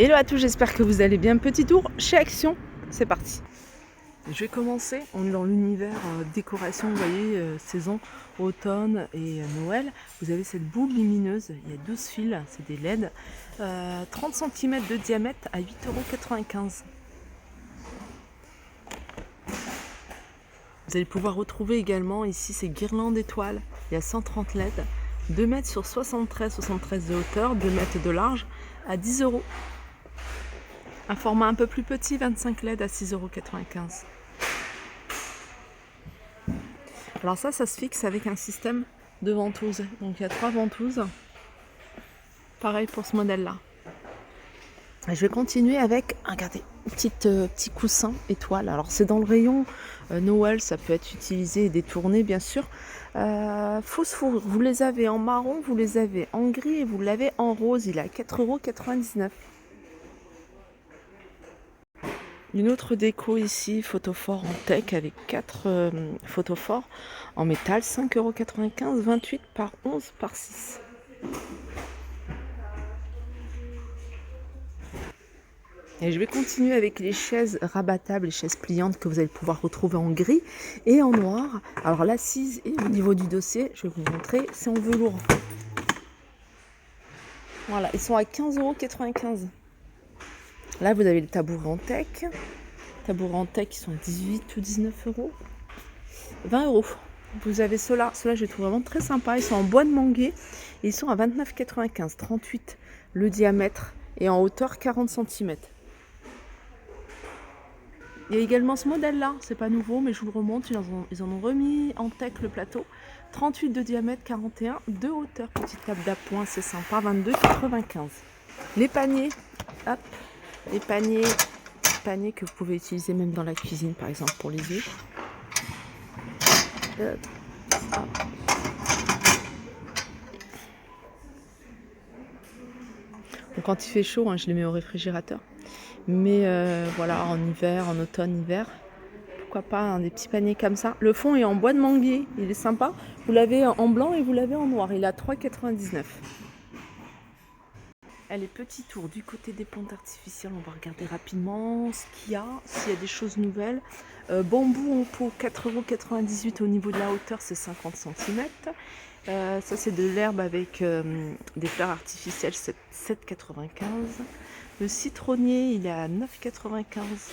Hello à tous, j'espère que vous allez bien. Petit tour chez Action, c'est parti. Je vais commencer, on est dans l'univers décoration, vous voyez, saison, automne et Noël. Vous avez cette boule lumineuse, il y a 12 fils, c'est des LED, 30 cm de diamètre à 8,95 €. Vous allez pouvoir retrouver également ici ces guirlandes étoiles, il y a 130 LED, 2 mètres sur 73 de hauteur, 2 mètres de large à 10 €. Un format un peu plus petit, 25 LED à 6,95 €. Alors ça se fixe avec un système de ventouses. Donc il y a 3 ventouses. Pareil pour ce modèle-là. Et je vais continuer avec, regardez, petit coussin étoile. Alors c'est dans le rayon Noël, ça peut être utilisé et détourné bien sûr. Fausse fourrure, vous les avez en marron, vous les avez en gris et vous l'avez en rose. Il est à 4,99 €. Une autre déco ici, photophore en tech avec 4 photophores en métal, 5,95 €, 28 par 11 par 6. Et je vais continuer avec les chaises rabattables, les chaises pliantes que vous allez pouvoir retrouver en gris et en noir. Alors l'assise et au niveau du dossier, je vais vous montrer, c'est en velours. Voilà, ils sont à 15,95 €. Là, vous avez le tabouret en tech. Tabouret en tech, ils sont à 18 ou 19 €. 20 €. Vous avez ceux-là, je les trouve vraiment très sympas. Ils sont en bois de manguier et ils sont à 29,95 €, 38 le diamètre et en hauteur 40 cm. Il y a également ce modèle-là, c'est pas nouveau, mais je vous le remonte. Ils en ont remis en tech le plateau. 38 de diamètre, 41 de hauteur. Petite table d'appoint, c'est sympa, 22,95 €. Les paniers, hop, les paniers que vous pouvez utiliser même dans la cuisine, par exemple pour les œufs. Donc quand il fait chaud, je les mets au réfrigérateur. Mais voilà, en hiver, en automne, hiver, pourquoi pas des petits paniers comme ça. Le fond est en bois de manguier, il est sympa. Vous l'avez en blanc et vous l'avez en noir. Il est à 3,99 €. Allez, petit tour du côté des plantes artificielles. On va regarder rapidement ce qu'il y a, s'il y a des choses nouvelles. Bambou en pot, 4,98 € au niveau de la hauteur, c'est 50 cm. Ça, c'est de l'herbe avec des fleurs artificielles, 7,95 €. Le citronnier, il est à 9,95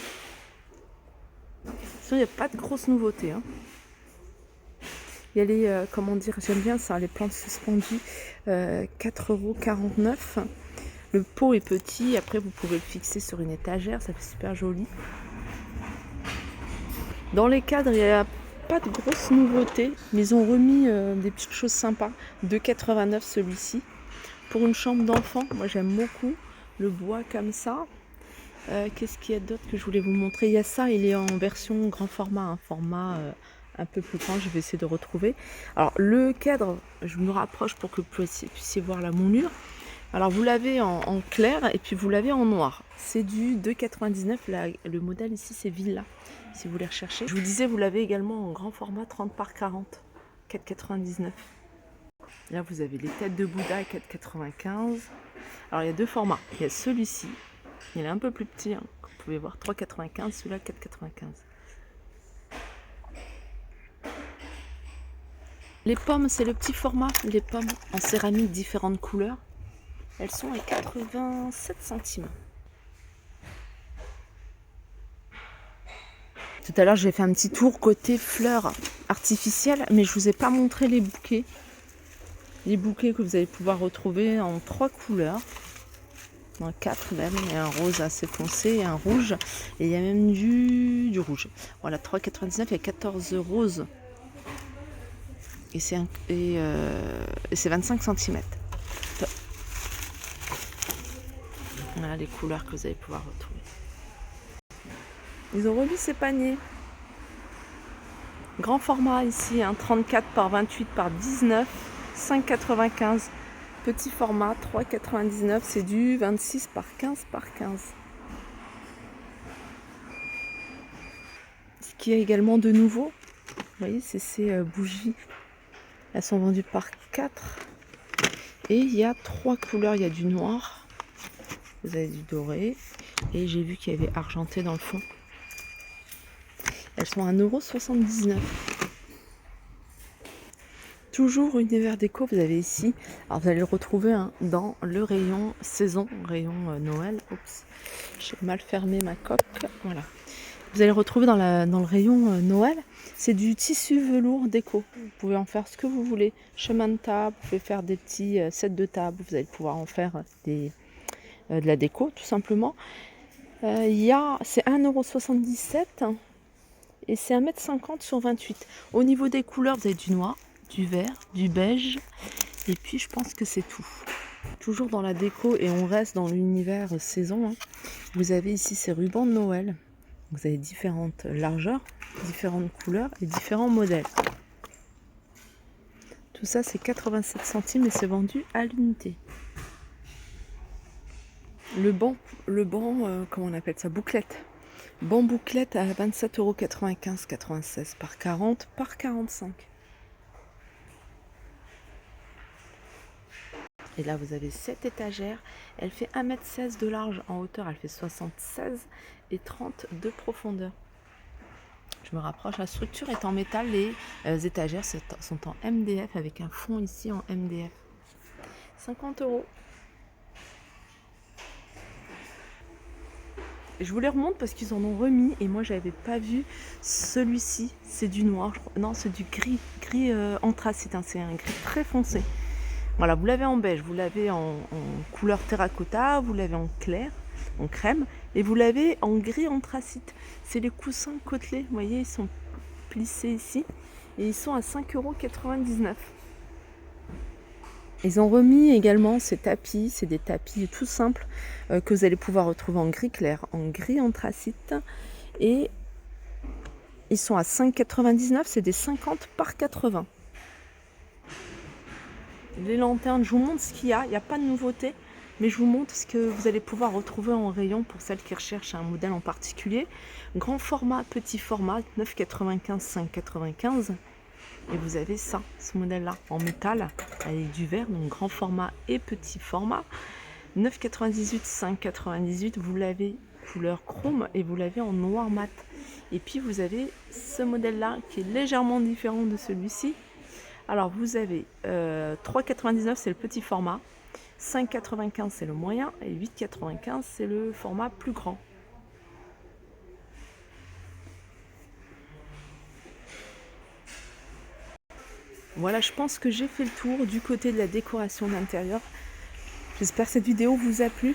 €. Il n'y a pas de grosses nouveautés. Il y a les, comment dire, j'aime bien ça, les plantes suspendues, 4,49 €. Le pot est petit, après vous pouvez le fixer sur une étagère, ça fait super joli. Dans les cadres, il n'y a pas de grosses nouveautés, mais ils ont remis des petites choses sympas. 2,89 € celui-ci. Pour une chambre d'enfant, moi j'aime beaucoup le bois comme ça. Qu'est-ce qu'il y a d'autre que je voulais vous montrer? Il y a ça, il est en version grand format, un format un peu plus grand, je vais essayer de retrouver. Alors le cadre, je me rapproche pour que vous puissiez voir la moulure. Alors vous l'avez en clair et puis vous l'avez en noir. C'est du 2,99 €. Le modèle ici c'est Villa, si vous voulez rechercher. Je vous disais, vous l'avez également en grand format 30 par 40, 4,99 €. Là vous avez les têtes de Bouddha à 4,95 €. Alors il y a deux formats. Il y a celui-ci, il est un peu plus petit, vous pouvez voir, 3,95 €, celui-là 4,95 €. Les pommes, c'est le petit format, les pommes en céramique, différentes couleurs. Elles sont à 87 centimes. Tout à l'heure, j'ai fait un petit tour côté fleurs artificielles, mais je ne vous ai pas montré les bouquets. Les bouquets que vous allez pouvoir retrouver en 3 couleurs. En 4 même. Il y a un rose assez foncé et un rouge. Et il y a même du rouge. Voilà, 3,99 €, il y a 14 roses. Et c'est 25 cm. Voilà les couleurs que vous allez pouvoir retrouver. Ils ont remis ces paniers. Grand format ici, 34 par 28 par 19, 5,95 €. Petit format, 3,99 €, c'est du 26 par 15 par 15. Ce qui est également de nouveau, vous voyez, c'est ces bougies. Elles sont vendues par 4. Et il y a 3 couleurs, il y a du noir, vous avez du doré. Et j'ai vu qu'il y avait argenté dans le fond. Elles sont à 1,79 €. Toujours Univers Déco, vous avez ici. Alors vous allez le retrouver dans le rayon saison, rayon Noël. Oups, j'ai mal fermé ma coque. Voilà. Vous allez le retrouver dans le rayon Noël. C'est du tissu velours déco. Vous pouvez en faire ce que vous voulez. Chemin de table, vous pouvez faire des petits sets de table. Vous allez pouvoir en faire de la déco, tout simplement. C'est 1,77 € et c'est 1,50 m sur 28. Au niveau des couleurs, vous avez du noir, du vert, du beige. Et puis, je pense que c'est tout. Toujours dans la déco et on reste dans l'univers saison. Vous avez ici ces rubans de Noël. Vous avez différentes largeurs, différentes couleurs et différents modèles. Tout ça, c'est 87 centimes et c'est vendu à l'unité. Le banc, comment on appelle ça, bouclette. Banc bouclette à 27,95 € 96 par 40 par 45. Et là, vous avez cette étagère. Elle fait 1,16 m de large en hauteur. Elle fait 76 et 30 de profondeur. Je me rapproche. La structure est en métal. Les étagères sont en MDF avec un fond ici en MDF. 50 €. Je vous les remonte parce qu'ils en ont remis et moi j'avais pas vu celui-ci. C'est du noir, je crois. Non, c'est du gris anthracite. C'est un gris très foncé. Voilà, vous l'avez en beige, vous l'avez en couleur terracotta, vous l'avez en clair, en crème, et vous l'avez en gris anthracite. C'est les coussins côtelés, vous voyez, ils sont plissés ici, et ils sont à 5,99 €. Ils ont remis également ces tapis, c'est des tapis tout simples que vous allez pouvoir retrouver en gris clair, en gris anthracite, et ils sont à 5,99 €, c'est des 50 par 80. Les lanternes, je vous montre ce qu'il y a. Il n'y a pas de nouveauté, mais je vous montre ce que vous allez pouvoir retrouver en rayon pour celles qui recherchent un modèle en particulier. Grand format, petit format, 9,95, 5,95. Et vous avez ça, ce modèle-là, en métal, avec du verre, donc grand format et petit format. 9,98, 5,98. Vous l'avez couleur chrome et vous l'avez en noir mat. Et puis vous avez ce modèle-là qui est légèrement différent de celui-ci. Alors vous avez 3,99 c'est le petit format, 5,95 c'est le moyen et 8,95 c'est le format plus grand. Voilà, je pense que j'ai fait le tour du côté de la décoration d'intérieur. J'espère que cette vidéo vous a plu.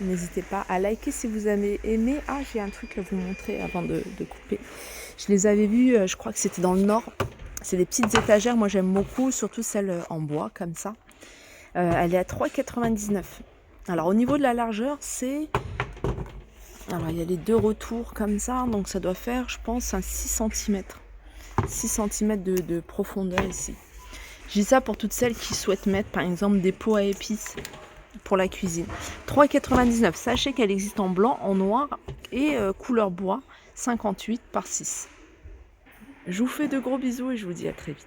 N'hésitez pas à liker si vous avez aimé. Ah, j'ai un truc à vous montrer avant de couper. Je les avais vus, je crois que c'était dans le Nord. C'est des petites étagères, moi j'aime beaucoup, surtout celle en bois comme ça. Elle est à 3,99 €. Alors au niveau de la largeur, alors il y a les deux retours comme ça, donc ça doit faire, je pense, un 6 cm. 6 cm de profondeur ici. Je dis ça pour toutes celles qui souhaitent mettre par exemple des pots à épices pour la cuisine. 3,99 €. Sachez qu'elle existe en blanc, en noir et couleur bois, 58 par 6. Je vous fais de gros bisous et je vous dis à très vite.